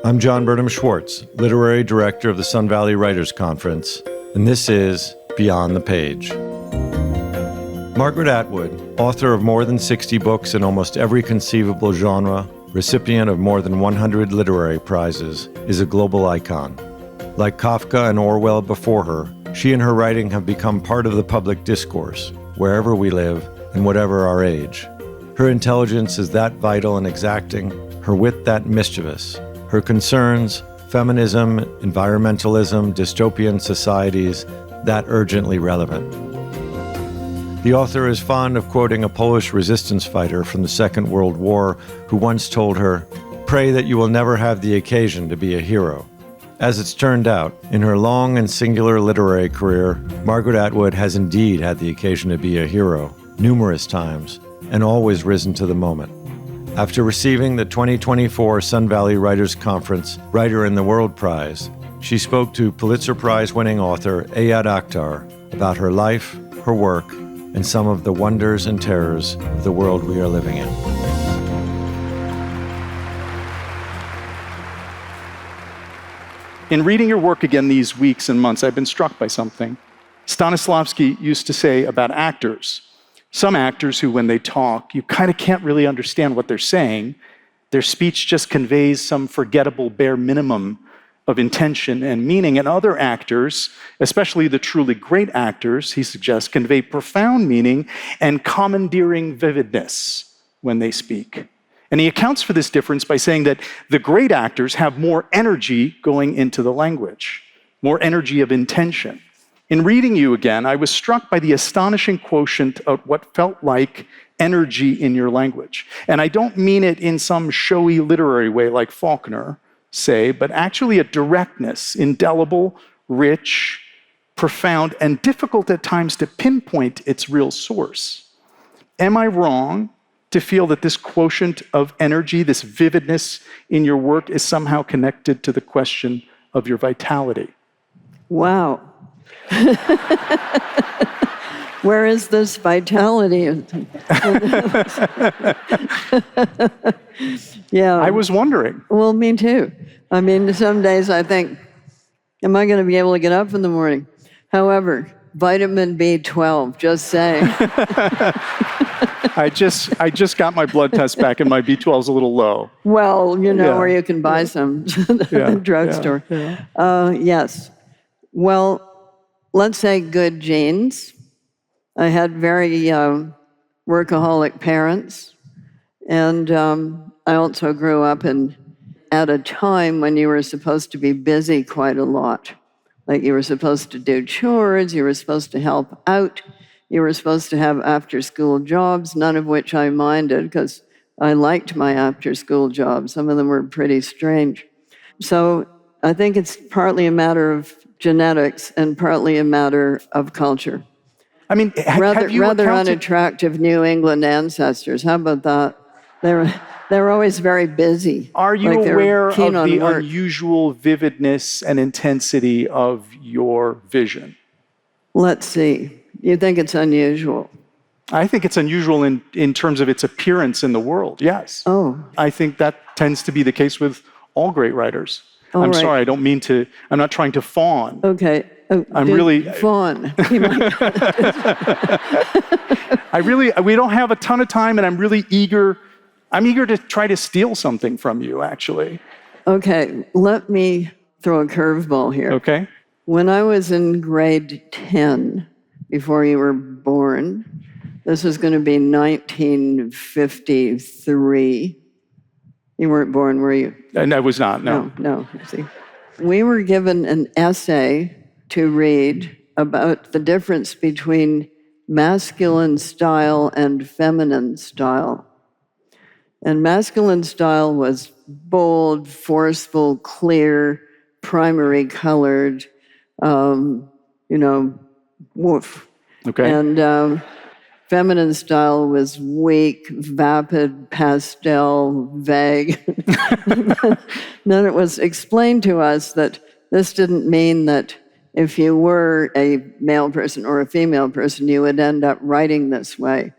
I'm John Burnham Schwartz, Literary Director of the Sun Valley Writers Conference, and this is Beyond the Page. Margaret Atwood, author of more than 60 books in almost every conceivable genre, recipient of more than 100 literary prizes, is a global icon. Like Kafka and Orwell before her, she and her writing have become part of the public discourse, wherever we live and whatever our age. Her intelligence is that vital and exacting, her wit that mischievous. Her concerns, feminism, environmentalism, dystopian societies, that urgently relevant. The author is fond of quoting a Polish resistance fighter from the Second World War who once told her, "Pray that you will never have the occasion to be a hero." As it's turned out, in her long and singular literary career, Margaret Atwood has indeed had the occasion to be a hero, numerous times, and always risen to the moment. After receiving the 2024 Sun Valley Writers Conference Writer in the World Prize, she spoke to Pulitzer Prize-winning author Ayad Akhtar about her life, her work, and some of the wonders and terrors of the world we are living in. In reading your work again these weeks and months, I've been struck by something. Stanislavski used to say about actors, some actors who, when they talk, you kind of can't really understand what they're saying. Their speech just conveys some forgettable bare minimum of intention and meaning. And other actors, especially the truly great actors, he suggests, convey profound meaning and commandeering vividness when they speak. And he accounts for this difference by saying that the great actors have more energy going into the language, more energy of intention. In reading you again, I was struck by the astonishing quotient of what felt like energy in your language. And I don't mean it in some showy literary way like Faulkner, say, but actually a directness, indelible, rich, profound, and difficult at times to pinpoint its real source. Am I wrong to feel that this quotient of energy, this vividness in your work is somehow connected to the question of your vitality? Wow. Where is this vitality? Yeah. I was wondering. Well, me too. I mean, some days I think, am I going to be able to get up in the morning? However, vitamin B12, just saying. I just got my blood test back and my B12 is a little low. Well, you know, where you can buy some at the drugstore. Yes. Well, let's say good genes. I had very workaholic parents, and I also grew up at a time when you were supposed to be busy quite a lot. Like you were supposed to do chores, you were supposed to help out, you were supposed to have after-school jobs, none of which I minded because I liked my after-school jobs. Some of them were pretty strange. So I think it's partly a matter of genetics and partly a matter of culture. I mean, rather unattractive New England ancestors. How about that? They're always very busy. Are you aware of the unusual vividness and intensity of your vision? Let's see. You think it's unusual? I think it's unusual in terms of its appearance in the world, yes. Oh. I think that tends to be the case with all great writers. I'm sorry, I'm not trying to fawn. Okay. Oh, fawn. We don't have a ton of time, and I'm really eager to try to steal something from you, actually. Okay, let me throw a curveball here. Okay. When I was in grade 10, before you were born, this was going to be 1953. You weren't born, were you? I was not, no. No. See, we were given an essay to read about the difference between masculine style and feminine style. And masculine style was bold, forceful, clear, primary colored, woof. Okay. And feminine style was weak, vapid, pastel, vague. Then it was explained to us that this didn't mean that if you were a male person or a female person, you would end up writing this way.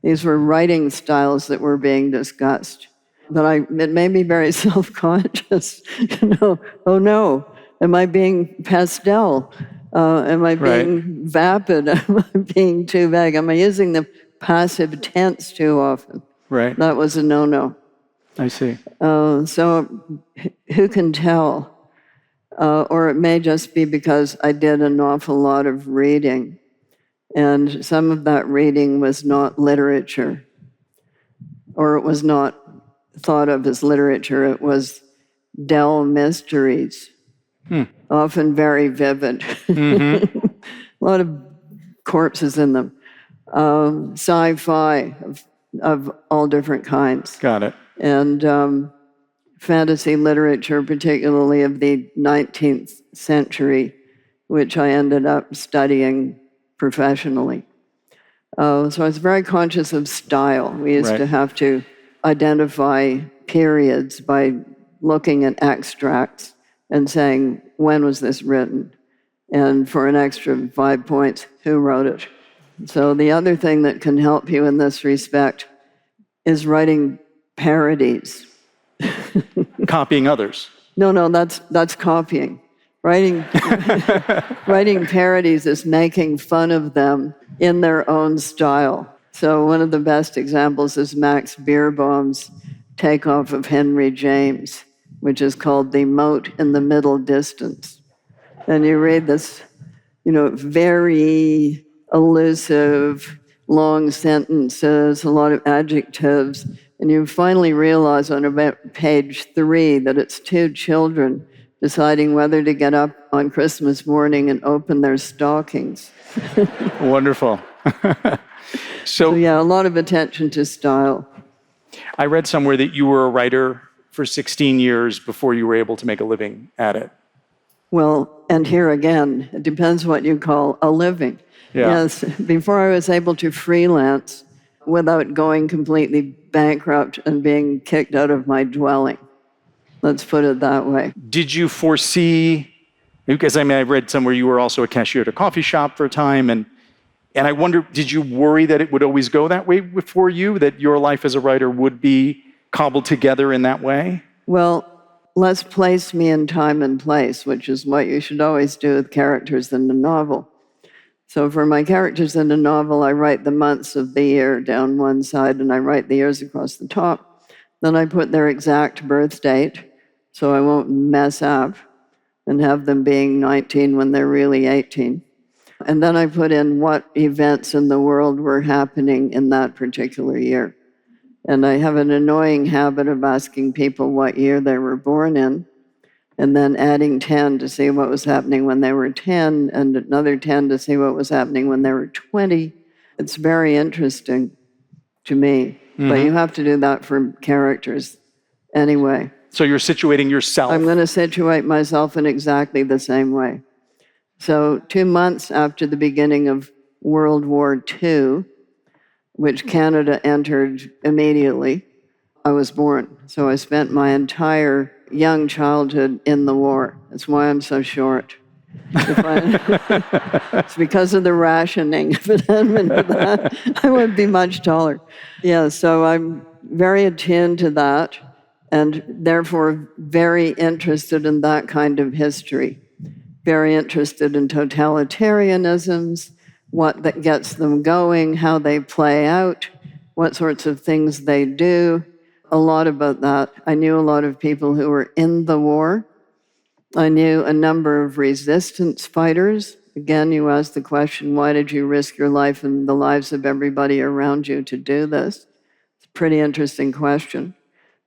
These were writing styles that were being discussed. it made me very self-conscious. Oh no, am I being pastel? Am I being vapid? Am I being too vague? Am I using the passive tense too often? Right. That was a no-no. I see. So who can tell? Or it may just be because I did an awful lot of reading, and some of that reading was not literature, or it was not thought of as literature. It was Dell mysteries, often very vivid. A lot of corpses in them. Sci-fi of all different kinds. Got it. And fantasy literature, particularly of the 19th century, which I ended up studying professionally. So I was very conscious of style. We used to have to identify periods by looking at extracts and saying, when was this written? And for an extra 5 points, who wrote it? So the other thing that can help you in this respect is writing parodies. Copying others. No, that's copying. Writing parodies is making fun of them in their own style. So one of the best examples is Max Beerbohm's takeoff of Henry James, which is called The Moat in the Middle Distance. And you read this, very elusive, long sentences, a lot of adjectives, and you finally realize on about page 3 that it's 2 children deciding whether to get up on Christmas morning and open their stockings. Wonderful. So yeah, a lot of attention to style. I read somewhere that you were a writer for 16 years before you were able to make a living at it. Well, and here again, it depends what you call a living. Yeah. Yes, before I was able to freelance without going completely bankrupt and being kicked out of my dwelling. Let's put it that way. Did you foresee, because I read somewhere you were also a cashier at a coffee shop for a time, and I wonder, did you worry that it would always go that way for you, that your life as a writer would be cobbled together in that way? Well, let's place me in time and place, which is what you should always do with characters in a novel. So for my characters in a novel, I write the months of the year down one side, and I write the years across the top. Then I put their exact birth date, so I won't mess up and have them being 19 when they're really 18. And then I put in what events in the world were happening in that particular year. And I have an annoying habit of asking people what year they were born in, and then adding 10 to see what was happening when they were 10, and another 10 to see what was happening when they were 20. It's very interesting to me, but you have to do that for characters anyway. So you're situating yourself. I'm going to situate myself in exactly the same way. So 2 months after the beginning of World War II, which Canada entered immediately, I was born. So I spent my entire young childhood in the war. That's why I'm so short. It's because of the rationing. If it hadn't been for that, I would be much taller. Yeah, so I'm very attuned to that, and therefore very interested in that kind of history. Very interested in totalitarianisms, what that gets them going, how they play out, what sorts of things they do. A lot about that. I knew a lot of people who were in the war. I knew a number of resistance fighters. Again, you asked the question, why did you risk your life and the lives of everybody around you to do this? It's a pretty interesting question.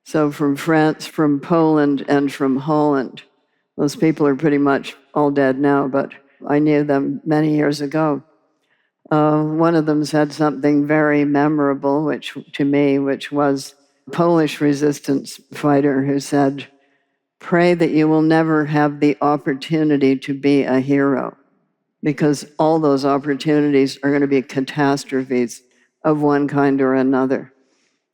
So from France, from Poland, and from Holland. Those people are pretty much all dead now, but I knew them many years ago. One of them said something very memorable, which was a Polish resistance fighter who said, "Pray that you will never have the opportunity to be a hero, because all those opportunities are going to be catastrophes of one kind or another."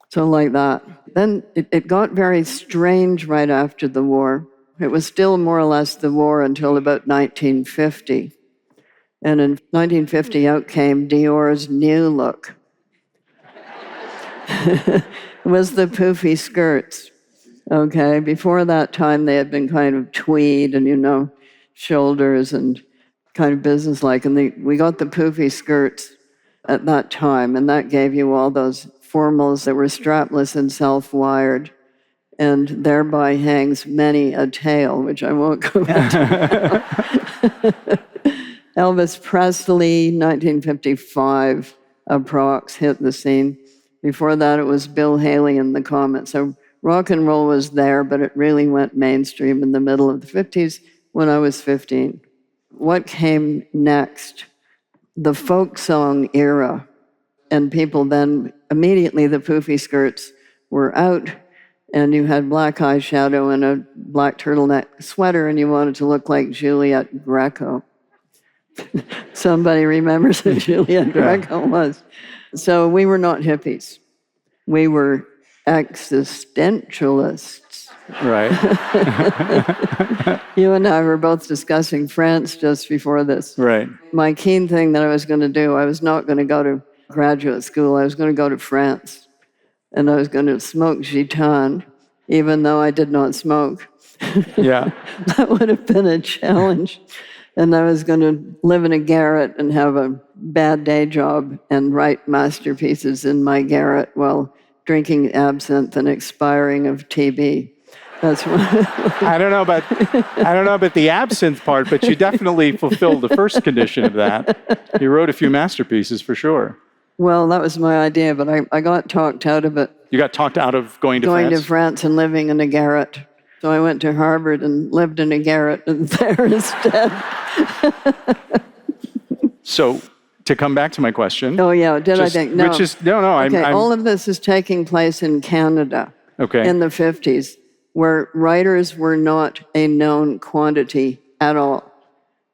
So like that. Then it got very strange right after the war. It was still more or less the war until about 1950. And in 1950, out came Dior's New Look. was the poofy skirts. Okay, before that time, they had been kind of tweed and, shoulders and kind of businesslike. And we got the poofy skirts at that time, and that gave you all those formals that were strapless and self-wired, and thereby hangs many a tale, which I won't go into. Elvis Presley, 1955, approx, hit the scene. Before that, it was Bill Haley and the Comets. So rock and roll was there, but it really went mainstream in the middle of the 50s when I was 15. What came next? The folk song era. And people then, immediately the poofy skirts were out, and you had black eyeshadow and a black turtleneck sweater, and you wanted to look like Juliet Greco. Somebody remembers who Juliet Greco was. So we were not hippies. We were existentialists. Right. You and I were both discussing France just before this. Right. My keen thing that I was going to do, I was not going to go to graduate school. I was going to go to France. And I was going to smoke gitane, even though I did not smoke. Yeah. That would have been a challenge. And I was going to live in a garret and have a bad day job and write masterpieces in my garret while drinking absinthe and expiring of TB. That's what I don't know about the absinthe part, but you definitely fulfilled the first condition of that. You wrote a few masterpieces for sure. Well, that was my idea, but I got talked out of it. You got talked out of going to France and living in a garret. So I went to Harvard and lived in a garret there instead. So to come back to my question. Oh, yeah. I think? No. Okay, all of this is taking place in Canada in the 50s, where writers were not a known quantity at all.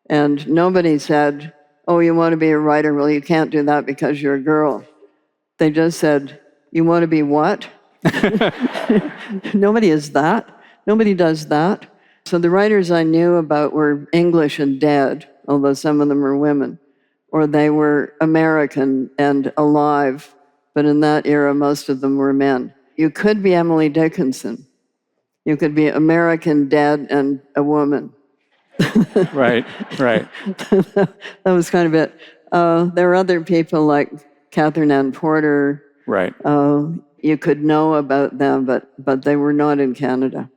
And nobody said, oh, you want to be a writer? Well, you can't do that because you're a girl. They just said, you want to be what? Nobody is that. Nobody does that. So the writers I knew about were English and dead, although some of them were women, or they were American and alive, but in that era, most of them were men. You could be Emily Dickinson. You could be American, dead, and a woman. Right. That was kind of it. There were other people like Catherine Ann Porter. Right. You could know about them, but they were not in Canada.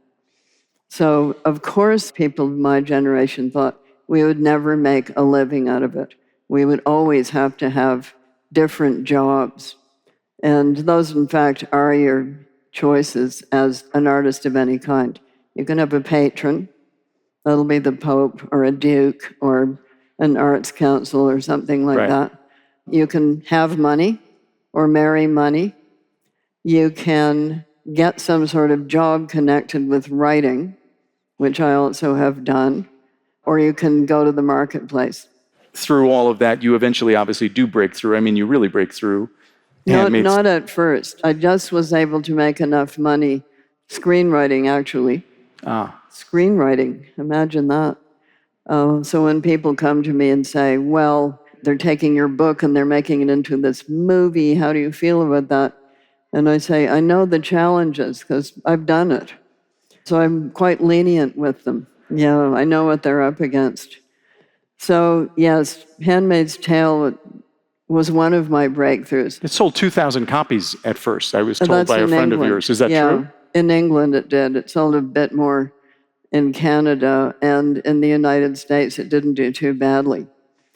So, of course, people of my generation thought we would never make a living out of it. We would always have to have different jobs. And those, in fact, are your choices as an artist of any kind. You can have a patron. That'll be the Pope or a Duke or an arts council or something like that. You can have money or marry money. You can get some sort of job connected with writing, which I also have done, or you can go to the marketplace. Through all of that, you eventually obviously do break through. I mean, you really break through. Not at first. I just was able to make enough money screenwriting, actually. Screenwriting, imagine that. So when people come to me and say, well, they're taking your book and they're making it into this movie, how do you feel about that? And I say, I know the challenges because I've done it. So I'm quite lenient with them. Yeah, I know what they're up against. So yes, Handmaid's Tale was one of my breakthroughs. It sold 2,000 copies at first, I was told by a friend of yours. Is that true? In England it did. It sold a bit more in Canada, and in the United States it didn't do too badly.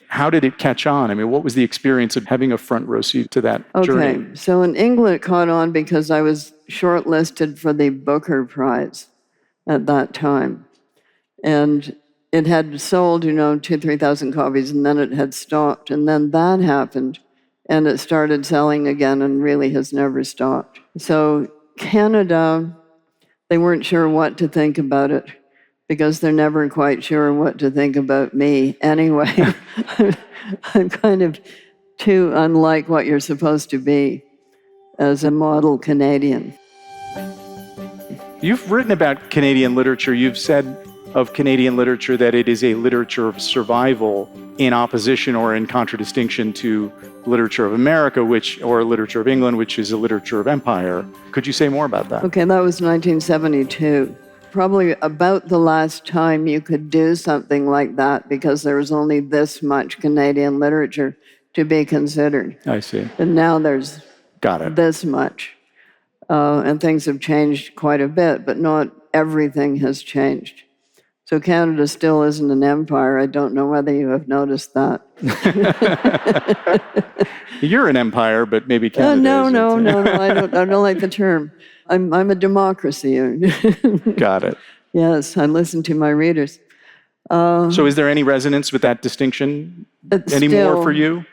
How did it catch on? I mean, what was the experience of having a front row seat to that journey? Okay, so in England it caught on because I was shortlisted for the Booker Prize at that time. And it had sold, 2,000-3,000 copies, and then it had stopped. And then that happened, and it started selling again and really has never stopped. So Canada, they weren't sure what to think about it because they're never quite sure what to think about me. Anyway, I'm kind of too unlike what you're supposed to be as a model Canadian. You've written about Canadian literature. You've said of Canadian literature that it is a literature of survival in opposition or in contradistinction to literature of America, or literature of England, which is a literature of empire. Could you say more about that? Okay, that was 1972. Probably about the last time you could do something like that, because there was only this much Canadian literature to be considered. I see. And now there's Got it. this much. And things have changed quite a bit, but not everything has changed. So Canada still isn't an empire. I don't know whether you have noticed that. You're an empire, but maybe Canada isn't. No. I don't like the term. I'm a democracy. Got it. Yes, I listen to my readers. So is there any resonance with that distinction anymore for you?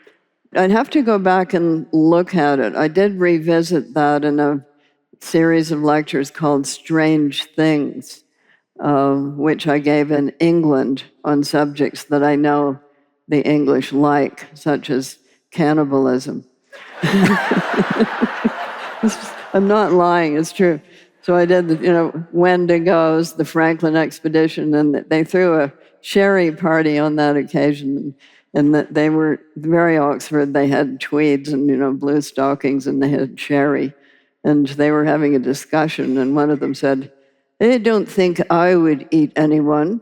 I'd have to go back and look at it. I did revisit that in a series of lectures called Strange Things, which I gave in England on subjects that I know the English like, such as cannibalism. I'm not lying, it's true. So I did, Wendigos, the Franklin expedition, and they threw a sherry party on that occasion. And that they were very Oxford. They had tweeds and, blue stockings, and they had sherry. And they were having a discussion, and one of them said, "I don't think I would eat anyone."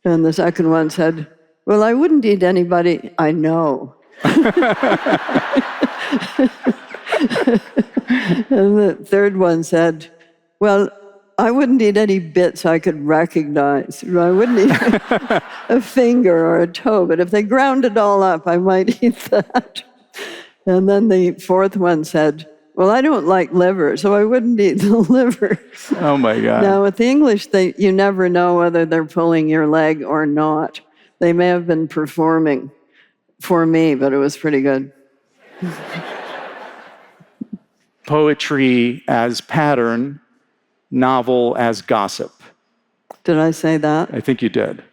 And the second one said, "Well, I wouldn't eat anybody I know." And the third one said, "Well, I wouldn't eat any bits I could recognize. I wouldn't eat a finger or a toe, but if they ground it all up, I might eat that." And then the fourth one said, "Well, I don't like liver, so I wouldn't eat the liver." Oh my God. Now, with the English, you never know whether they're pulling your leg or not. They may have been performing for me, but it was pretty good. Poetry as pattern, novel as gossip. Did I say that? I think you did.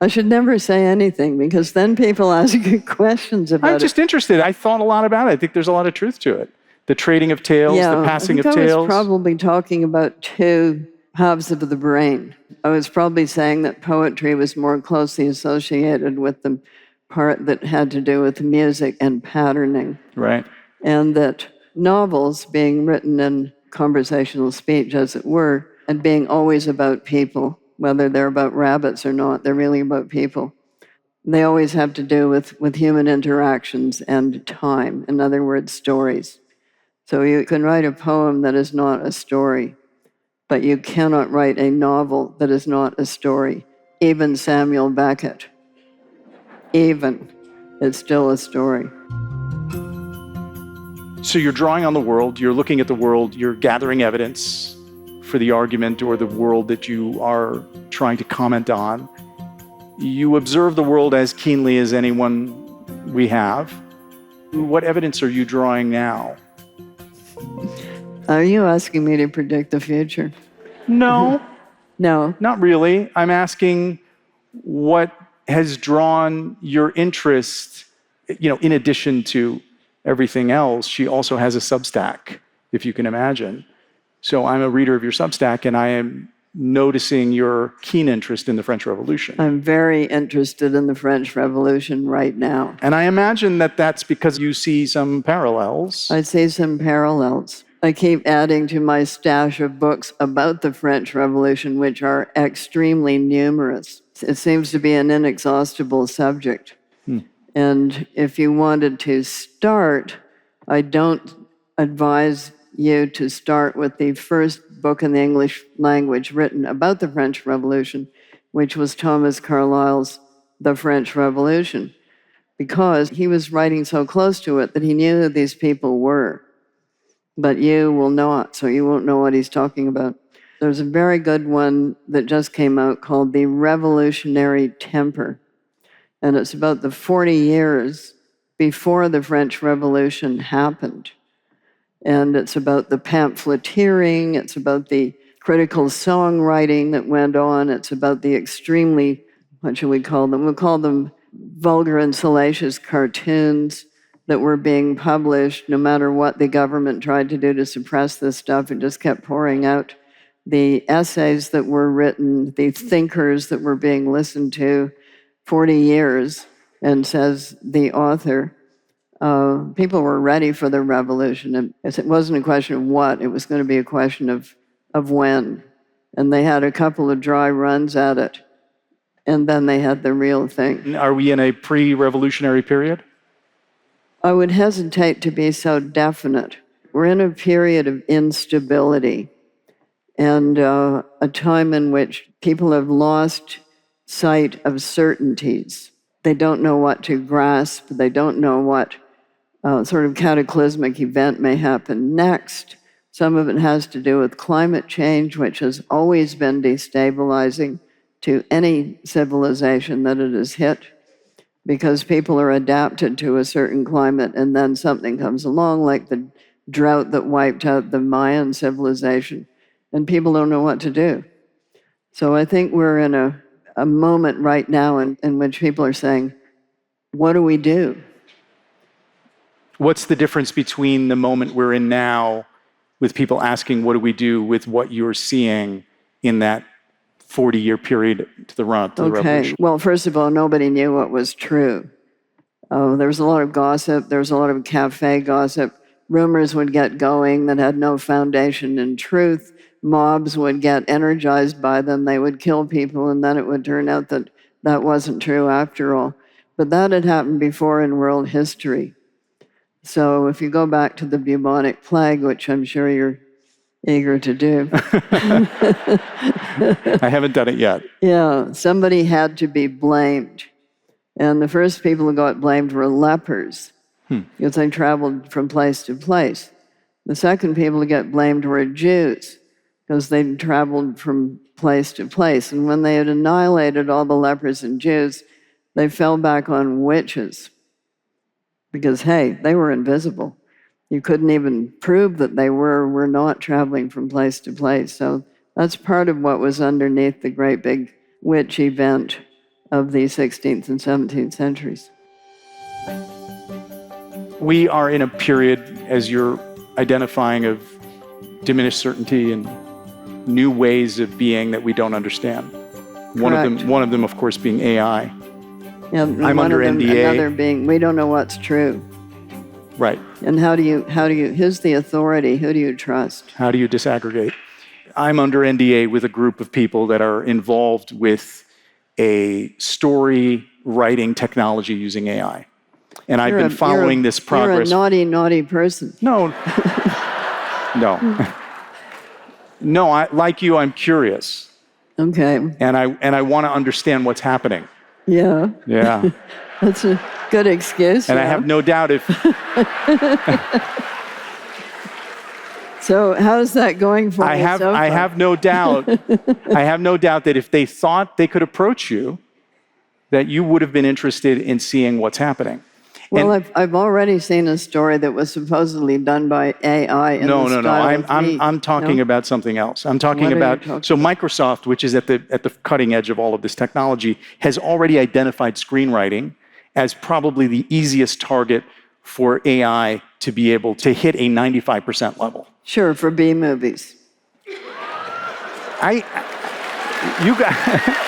I should never say anything, because then people ask you questions about it. I'm just interested. I thought a lot about it. I think there's a lot of truth to it. The trading of tales, the passing of I tales. was probably talking about two halves of the brain. I was probably saying that poetry was more closely associated with the part that had to do with music and patterning. Right. And that novels, being written in conversational speech, as it were, and being always about people, whether they're about rabbits or not, they're really about people. They always have to do with human interactions and time, in other words, stories. So you can write a poem that is not a story, but you cannot write a novel that is not a story. Even Samuel Beckett, it's still a story. So you're drawing on the world, you're looking at the world, you're gathering evidence for the argument or the world that you are trying to comment on. You observe the world as keenly as anyone we have. What evidence are you drawing now? Are you asking me to predict the future? No. No. Not really. I'm asking what has drawn your interest, in addition to everything else. She also has a Substack, if you can imagine. So I'm a reader of your Substack, and I am noticing your keen interest in the French Revolution. I'm very interested in the French Revolution right now. And I imagine that that's because you see some parallels. I see some parallels. I keep adding to my stash of books about the French Revolution, which are extremely numerous. It seems to be an inexhaustible subject. And if you wanted to start, I don't advise you to start with the first book in the English language written about the French Revolution, which was Thomas Carlyle's The French Revolution, because he was writing so close to it that he knew who these people were. But you will not, so you won't know what he's talking about. There's a very good one that just came out called The Revolutionary Temper. And it's about the 40 years before the French Revolution happened. And it's about the pamphleteering, it's about the critical songwriting that went on, it's about the extremely, what should we call them? We'll call them vulgar and salacious cartoons that were being published. No matter what the government tried to do to suppress this stuff, it just kept pouring out. the essays that were written, the thinkers that were being listened to 40 years, and says the author, people were ready for the revolution. It wasn't a question of what, it was going to be a question of when. And they had a couple of dry runs at it, and then they had the real thing. Are we in a pre-revolutionary period? I would hesitate to be so definite. We're in a period of instability and a time in which people have lost sight of certainties. They don't know what to grasp. They don't know what sort of cataclysmic event may happen next. Some of it has to do with climate change, which has always been destabilizing to any civilization that it has hit, because people are adapted to a certain climate, and then something comes along, like the drought that wiped out the Mayan civilization, and people don't know what to do. So I think we're in a moment right now in which people are saying, what do we do? What's the difference between the moment we're in now with people asking, what do we do, with what you're seeing in that 40-year period to the run-up to the revolution? Well, first of all, nobody knew what was true. There was a lot of gossip. There was a lot of cafe gossip. Rumors would get going that had no foundation in truth. Mobs would get energized by them. They would kill people, and then it would turn out that that wasn't true after all. But that had happened before in world history. So if you go back to the bubonic plague, which I'm sure you're eager to do. I haven't done it yet. Yeah, somebody had to be blamed. And the first people who got blamed were lepers, because they traveled from place to place. The second people to get blamed were Jews, because they traveled from place to place. And when they had annihilated all the lepers and Jews, they fell back on witches. Because, hey, they were invisible. You couldn't even prove that they were not traveling from place to place. So that's part of what was underneath the great big witch event of the 16th and 17th centuries. We are in a period, as you're identifying, of diminished certainty and new ways of being that we don't understand. One of them, of course, being AI. Yeah, I'm under NDA. Another being, we don't know what's true. Right. And how do you, who's the authority? Who do you trust? How do you disaggregate? I'm under NDA with a group of people that are involved with a story writing technology using AI. And I've been following this progress. You're a naughty, naughty person. No. No, like you, I'm curious. Okay. And I want to understand what's happening. Yeah. Yeah. That's a good excuse. And I have no doubt if... So how's that going for you so far? I have no doubt. I have no doubt that if they thought they could approach you, that you would have been interested in seeing what's happening. Well, I've already seen a story that was supposedly done by AI. No. I'm talking about something else. I'm talking about Microsoft, which is at the cutting edge of all of this technology, has already identified screenwriting as probably the easiest target for AI to be able to hit a 95% level. Sure, for B movies. You got.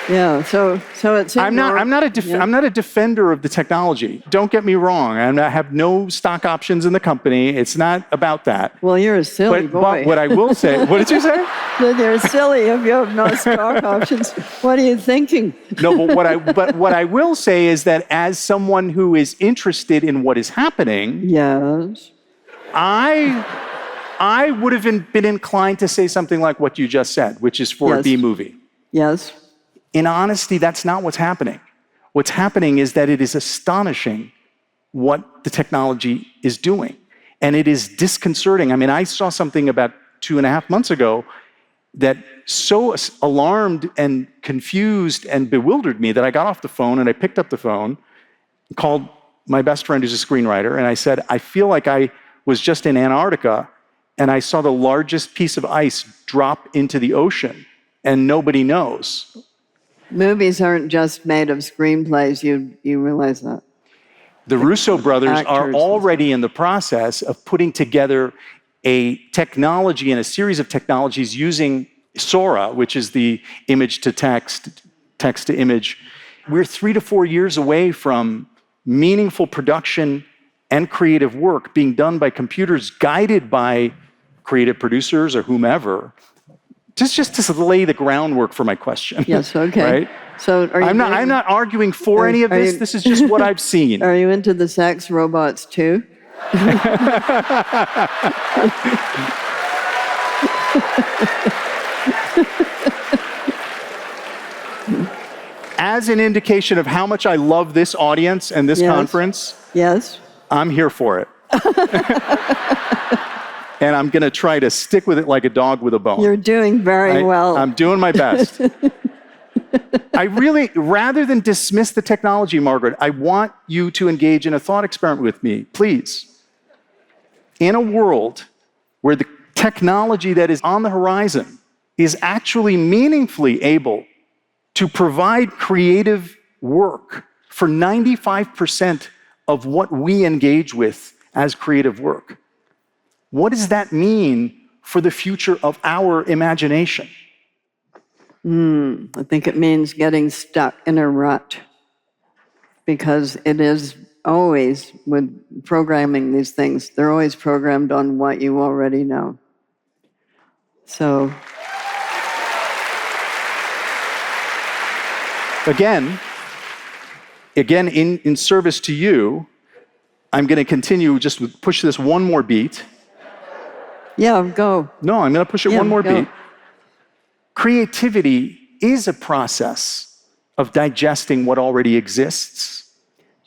Yeah, so it's. I'm not a defender of the technology. Don't get me wrong. I have no stock options in the company. It's not about that. Well, you're a silly boy. But what I will say, what did you say? You're silly if you have no stock options. What are you thinking? No, but what I will say is that as someone who is interested in what is happening, yes, I would have been inclined to say something like what you just said, which is for a B movie. Yes. In honesty, that's not what's happening. What's happening is that it is astonishing what the technology is doing. And it is disconcerting. I mean, I saw something about 2.5 months ago that so alarmed and confused and bewildered me that I got off the phone and I picked up the phone, called my best friend who's a screenwriter, and I said, I feel like I was just in Antarctica and I saw the largest piece of ice drop into the ocean and nobody knows. Movies aren't just made of screenplays, you realize that? The Russo brothers are actors. already in the process of putting together a technology and a series of technologies using Sora, which is the image to text, text to image. We're 3 to 4 years away from meaningful production and creative work being done by computers guided by creative producers or whomever. Just to lay the groundwork for my question. Yes, okay. Right? So I'm not arguing for any of this. This is just what I've seen. Are you into the sex robots too? As an indication of how much I love this audience and this conference, yes, I'm here for it. And I'm going to try to stick with it like a dog with a bone. You're doing very well. I'm doing my best. I really, rather than dismiss the technology, Margaret, I want you to engage in a thought experiment with me, please. In a world where the technology that is on the horizon is actually meaningfully able to provide creative work for 95% of what we engage with as creative work, what does that mean for the future of our imagination? I think it means getting stuck in a rut, because it is always, with programming these things, they're always programmed on what you already know. So, Again, in service to you, I'm going to continue, just push this one more beat. yeah, go. No, I'm going to push it one more go. beat. Creativity is a process of digesting what already exists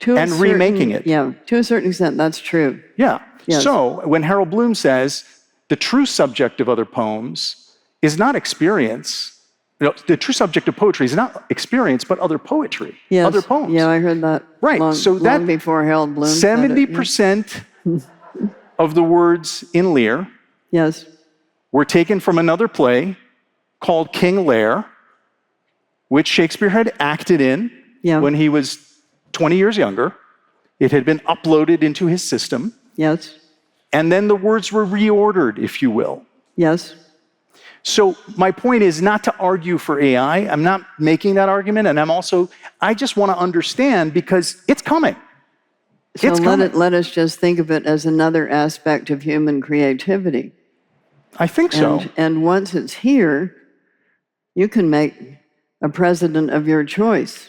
and remaking it. Yeah, to a certain extent, that's true. Yeah. Yes. So when Harold Bloom says the true subject of other poems is not experience, the true subject of poetry is not experience, but other poetry, Yes. other poems. Yeah, I heard that. Right. Long, long before Harold Bloom said it, 70% of the words in Lear Yes. were taken from another play called King Lear, which Shakespeare had acted in when he was 20 years younger. It had been uploaded into his system. Yes. And then the words were reordered, if you will. Yes. So my point is not to argue for AI. I'm not making that argument. And I just want to understand, because it's coming. So It's coming. let us just think of it as another aspect of human creativity. I think so. And once it's here, you can make a president of your choice.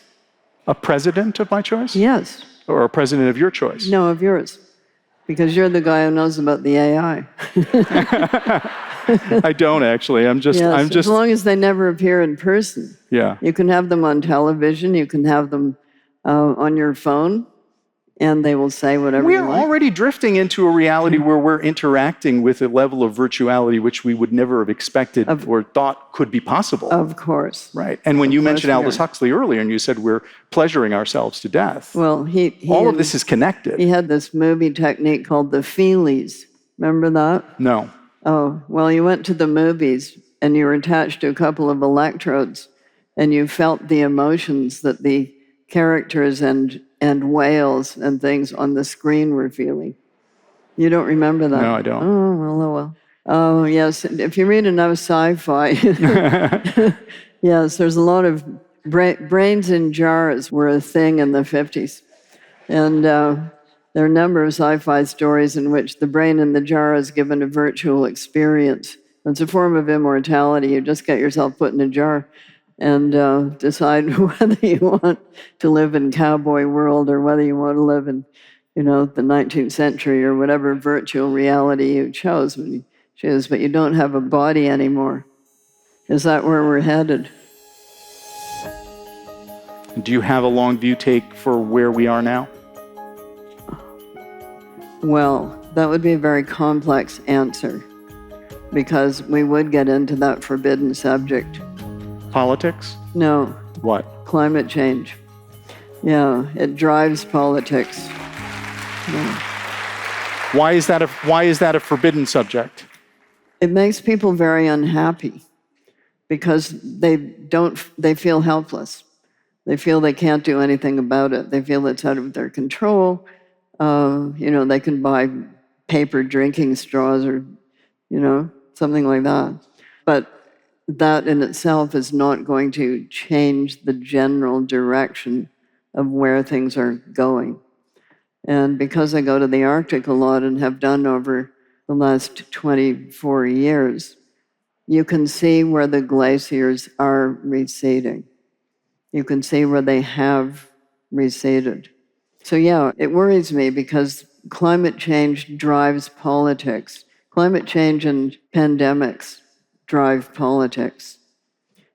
A president of my choice? Yes. Or a president of your choice? No, of yours. Because you're the guy who knows about the AI. I don't actually. As long as they never appear in person. Yeah. You can have them on television. You can have them on your phone, and they will say whatever We you are like. already drifting into a reality where we're interacting with a level of virtuality which we would never have expected or thought could be possible. Of course. Right. And when you mentioned Aldous Huxley earlier, and you said we're pleasuring ourselves to death, Well, all of this is connected. He had this movie technique called the feelies. Remember that? No. Oh, well, you went to the movies and you were attached to a couple of electrodes and you felt the emotions that the characters and whales and things on the screen were feeling. You don't remember that? No, I don't. Oh, well. Oh, yes. If you read enough sci-fi, yes, there's a lot of brains in jars were a thing in the 50s. And there are a number of sci-fi stories in which the brain in the jar is given a virtual experience. It's a form of immortality. You just get yourself put in a jar and decide whether you want to live in cowboy world or whether you want to live in, the 19th century or whatever virtual reality you chose. But you don't have a body anymore. Is that where we're headed? Do you have a long view take for where we are now? Well, that would be a very complex answer because we would get into that forbidden subject. Politics? No. What? Climate change. Yeah, it drives politics. Yeah. Why is that a forbidden subject? It makes people very unhappy because they feel helpless. They feel they can't do anything about it. They feel it's out of their control. They can buy paper drinking straws or, something like that. But that in itself is not going to change the general direction of where things are going. And because I go to the Arctic a lot and have done over the last 24 years, you can see where the glaciers are receding. You can see where they have receded. So yeah, it worries me because climate change drives politics. Climate change and pandemics drive politics.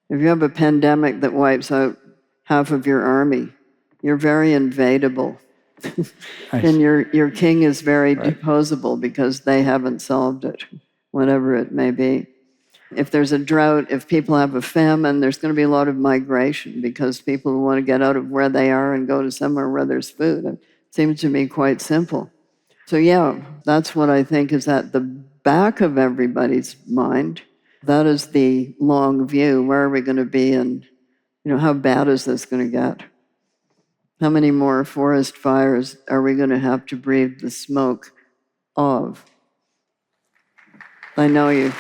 If you have a pandemic that wipes out half of your army, you're very invadable. And your king is very deposable because they haven't solved it, whatever it may be. If there's a drought, if people have a famine, there's going to be a lot of migration because people want to get out of where they are and go to somewhere where there's food. It seems to me quite simple. So yeah, that's what I think is at the back of everybody's mind. That is the long view. Where are we going to be, and how bad is this going to get? How many more forest fires are we going to have to breathe the smoke of? I know you.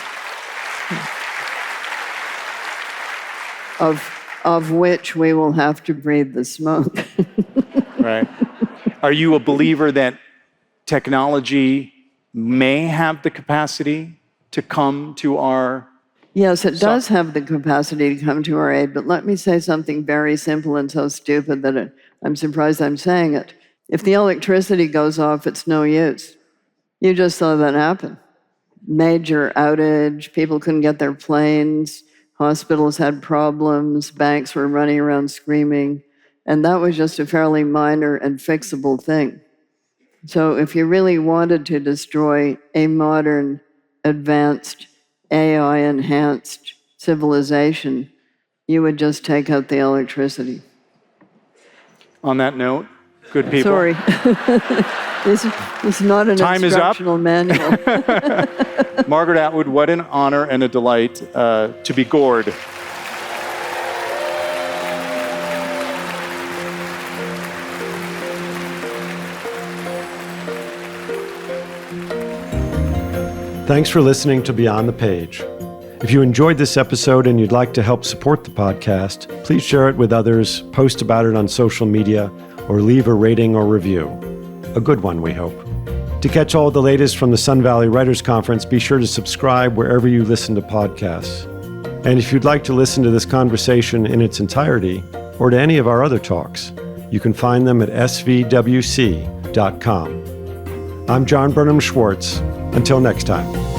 Of which we will have to breathe the smoke. Right. Are you a believer that technology may have the capacity to come to our... Yes, it does have the capacity to come to our aid, but let me say something very simple and so stupid that I'm surprised I'm saying it. If the electricity goes off, it's no use. You just saw that happen. Major outage, people couldn't get their planes, hospitals had problems, banks were running around screaming, and that was just a fairly minor and fixable thing. So if you really wanted to destroy a modern, advanced, AI-enhanced civilization, you would just take out the electricity. On that note, good people. Sorry. This is not an Time instructional manual. Margaret Atwood, what an honor and a delight to be gored. Thanks for listening to Beyond the Page. If you enjoyed this episode and you'd like to help support the podcast, please share it with others, post about it on social media, or leave a rating or review. A good one, we hope. To catch all the latest from the Sun Valley Writers Conference, be sure to subscribe wherever you listen to podcasts. And if you'd like to listen to this conversation in its entirety, or to any of our other talks, you can find them at svwc.com. I'm John Burnham Schwartz. Until next time.